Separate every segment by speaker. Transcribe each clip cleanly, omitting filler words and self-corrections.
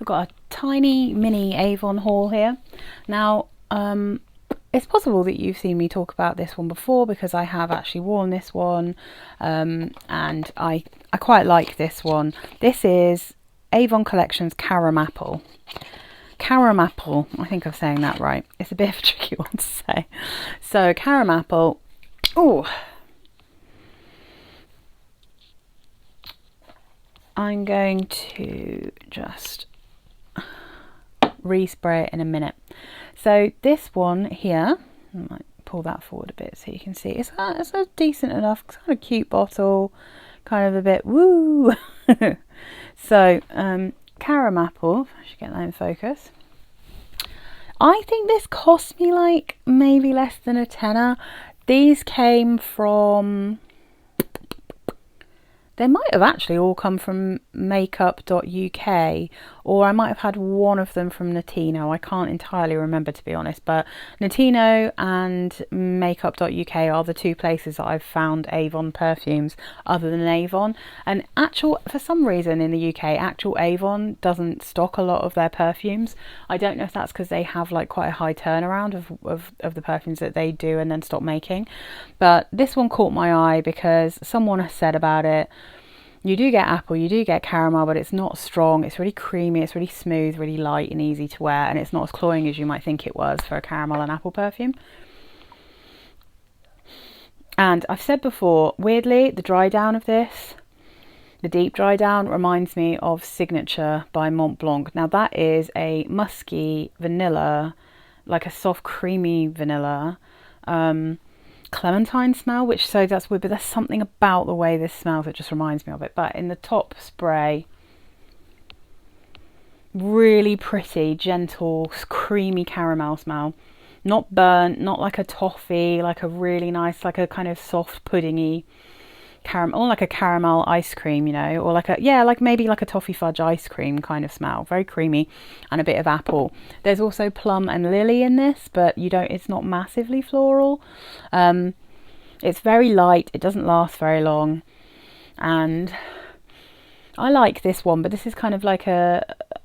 Speaker 1: I've got a tiny mini Avon haul here. Now, it's possible that you've seen me talk about this one before because I have actually worn this one, and I quite like this one. This is Avon Collection's Caramapple. Caramapple, I think I'm saying that right. It's a bit of a tricky one to say. So Caramapple, oh, I'm going to just respray it in a minute. So this one here, I might pull that forward a bit so you can see. It's a decent enough, kind of cute bottle, kind of a bit woo. So Caramapple, I should get that in focus. I think this cost me like maybe less than a tenner. These came from, they might have actually all come from makeup.uk, or I might have had one of them from Notino. I can't entirely remember, to be honest, but Notino and makeup.uk are the two places that I've found Avon perfumes other than Avon. And for some reason in the UK, actual Avon doesn't stock a lot of their perfumes. I don't know if that's because they have like quite a high turnaround of the perfumes that they do and then stop making. But this one caught my eye because someone has said about it, you do get apple, you do get caramel, but it's not strong. It's really creamy, it's really smooth, really light and easy to wear, and it's not as cloying as you might think it was for a caramel and apple perfume. And I've said before, weirdly, the dry down of this, the deep dry down, reminds me of Signature by Mont Blanc. Now that is a musky vanilla, like a soft creamy vanilla, clementine smell, which, so that's weird, but there's something about the way this smells that just reminds me of it. But in the top spray, really pretty, gentle, creamy caramel smell. Not burnt, not like a toffee, like a really nice, like a kind of soft puddingy caramel, or like a caramel ice cream, you know, or like like maybe like a toffee fudge ice cream kind of smell. Very creamy and a bit of apple. There's also plum and lily in this, but it's not massively floral. It's very light, it doesn't last very long, and I like this one, but this is kind of like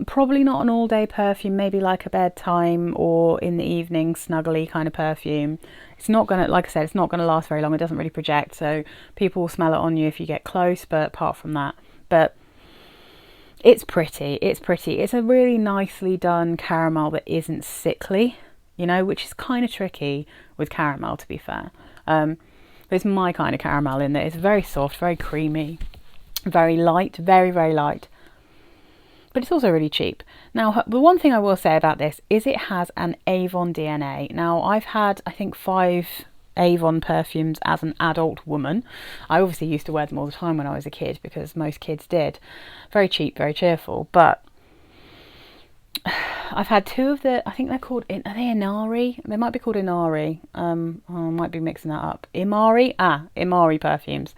Speaker 1: probably not an all day perfume, maybe like a bedtime or in the evening snuggly kind of perfume. It's not gonna, like I said, it's not gonna last very long. It doesn't really project, so people will smell it on you if you get close, but apart from that, but it's pretty. It's a really nicely done caramel that isn't sickly, you know, which is kind of tricky with caramel, to be fair. It's my kind of caramel in that it's very soft, very creamy, very light, very, very light. But it's also really cheap. Now, the one thing I will say about this is it has an Avon DNA. Now, I've had, I think, 5 Avon perfumes as an adult woman. I obviously used to wear them all the time when I was a kid because most kids did. Very cheap, very cheerful. But I've had 2 of I think they're called, are they Inari? They might be called Inari. I might be mixing that up. Imari perfumes.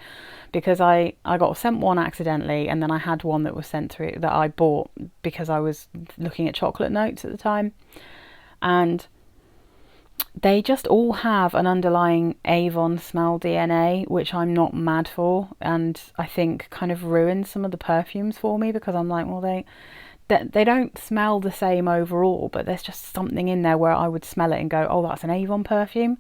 Speaker 1: Because I got sent one accidentally, and then I had one that was sent through that I bought because I was looking at chocolate notes at the time. And they just all have an underlying Avon smell DNA, which I'm not mad for, and I think kind of ruins some of the perfumes for me because I'm like, well, they don't smell the same overall, but there's just something in there where I would smell it and go, oh, that's an Avon perfume.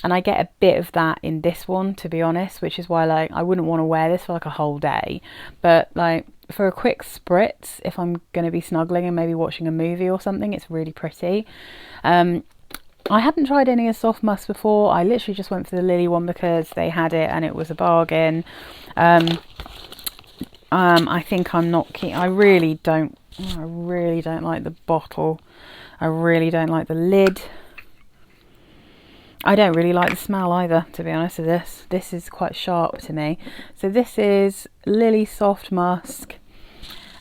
Speaker 1: And I get a bit of that in this one, to be honest, which is why like I wouldn't want to wear this for like a whole day. But like for a quick spritz, if I'm going to be snuggling and maybe watching a movie or something, it's really pretty. I hadn't tried any of Soft Musk before. I literally just went for the Lily one because they had it and it was a bargain. I think I'm not keen. I really don't like the bottle. I really don't like the lid. I don't really like the smell either, to be honest with this. This is quite sharp to me. So this is Lily Soft Musk,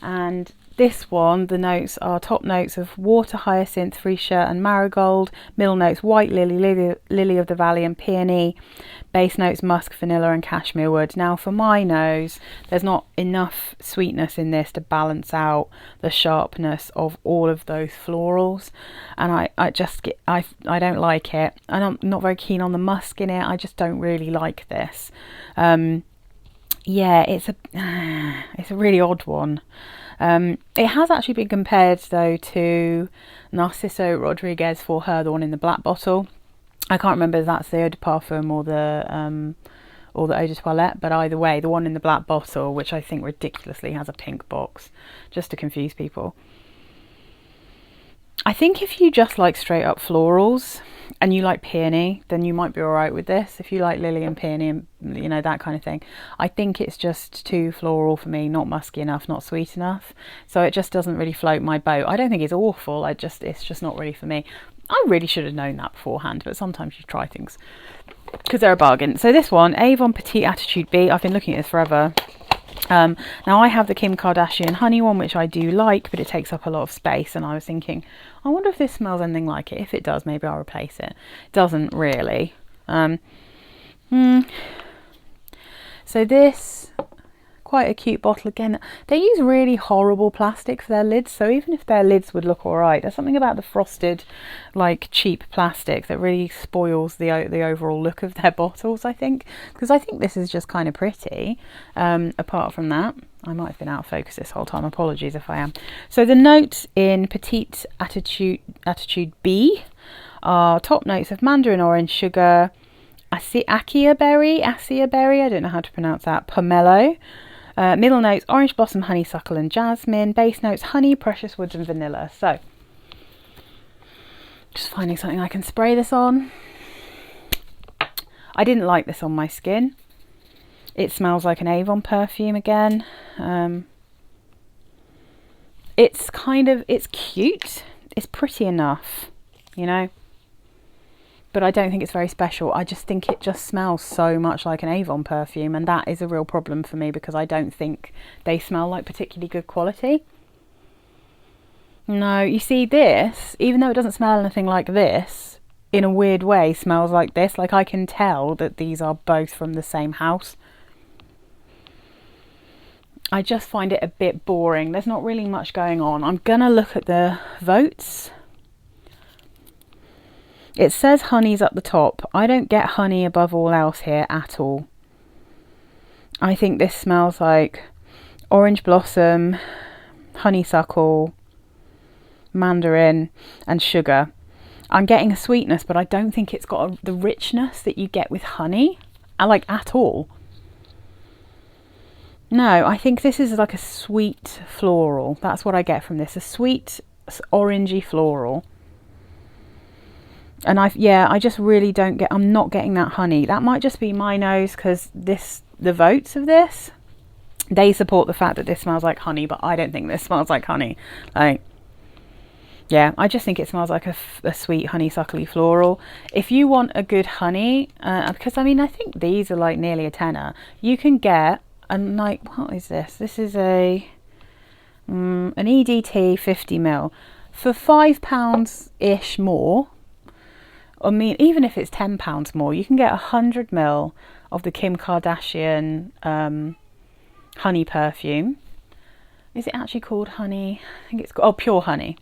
Speaker 1: and this one, the notes are top notes of water, hyacinth, freesia and marigold, middle notes white lily of the valley and peony, base notes musk, vanilla and cashmere wood. Now for my nose, there's not enough sweetness in this to balance out the sharpness of all of those florals, and I don't like it, and I'm not very keen on the musk in it. I just don't really like this. yeah, it's a really odd one. It has actually been compared though to Narciso Rodriguez for her, the one in the black bottle. I can't remember if that's the eau de parfum or the eau de toilette, but either way, the one in the black bottle, which I think ridiculously has a pink box, just to confuse people. I think if you just like straight up florals and you like peony, then you might be alright with this. If you like lily and peony and, you know, that kind of thing. I think it's just too floral for me, not musky enough, not sweet enough. So it just doesn't really float my boat. I don't think it's awful, it's just not really for me. I really should have known that beforehand, but sometimes you try things because they're a bargain. So this one, Avon Petit Attitude B, I've been looking at this forever. Now I have the Kim Kardashian honey one, which I do like, but it takes up a lot of space, and I was thinking, I wonder if this smells anything like it. If it does, maybe I'll replace it. It doesn't really. So this, quite a cute bottle again. They use really horrible plastic for their lids, so even if their lids would look alright, there's something about the frosted, like cheap plastic that really spoils the overall look of their bottles, I think, because I think this is just kind of pretty. Apart from that, I might have been out of focus this whole time, apologies if I am. So the notes in Petite Attitude B are top notes of mandarin orange, sugar, acai berry, I don't know how to pronounce that, pomelo. Middle notes, orange blossom, honeysuckle and jasmine. Base notes, honey, precious woods and vanilla. So, just finding something I can spray this on. I didn't like this on my skin. It smells like an Avon perfume again. It's cute. It's pretty enough, you know. But I don't think it's very special. I just think it just smells so much like an Avon perfume, and that is a real problem for me because I don't think they smell like particularly good quality. No, you see this, even though it doesn't smell anything like this, in a weird way smells like this. Like I can tell that these are both from the same house. I just find it a bit boring. There's not really much going on. I'm gonna look at the votes. It says honey's at the top. I don't get honey above all else here at all. I think this smells like orange blossom, honeysuckle, mandarin and sugar. I'm getting a sweetness, but I don't think it's got the richness that you get with honey, like at all. No, I think this is like a sweet floral. That's what I get from this, a sweet orangey floral. And I just really don't get, I'm not getting that honey. That might just be my nose because the votes of this, they support the fact that this smells like honey, but I don't think this smells like honey. Like, yeah, I just think it smells like a sweet honeysuckly floral. If you want a good honey, because I mean, I think these are like nearly a tenner. You can get, and like, what is this? This is an EDT 50ml for £5-ish more. I mean, even if it's £10 more, you can get 100ml of the Kim Kardashian honey perfume. Is it actually called honey? I think it's called, pure honey.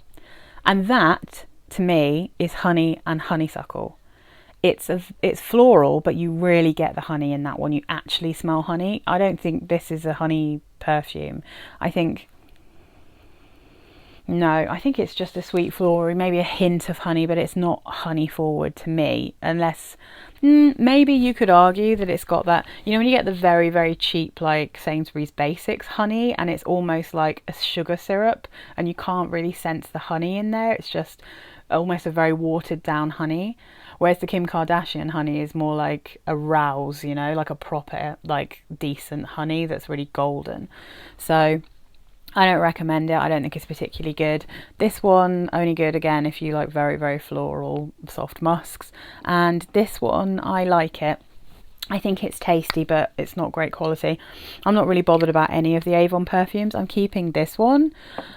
Speaker 1: And that, to me, is honey and honeysuckle. It's floral, but you really get the honey in that one. You actually smell honey. I don't think this is a honey perfume. I think it's just a sweet floral, maybe a hint of honey, but it's not honey forward to me, unless maybe you could argue that it's got that, you know, when you get the very, very cheap, like Sainsbury's Basics honey, and it's almost like a sugar syrup, and you can't really sense the honey in there. It's just almost a very watered down honey. Whereas the Kim Kardashian honey is more like a rouse, you know, like a proper, like decent honey that's really golden. So I don't recommend it. I don't think it's particularly good. This one, only good again if you like very, very floral, soft musks. And this one, I like it. I think it's tasty, but it's not great quality. I'm not really bothered about any of the Avon perfumes. I'm keeping this one.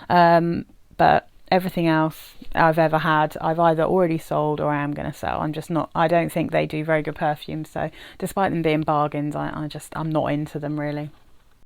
Speaker 1: But everything else I've ever had, I've either already sold or I am going to sell. I don't think they do very good perfumes. So despite them being bargains, I'm not into them really.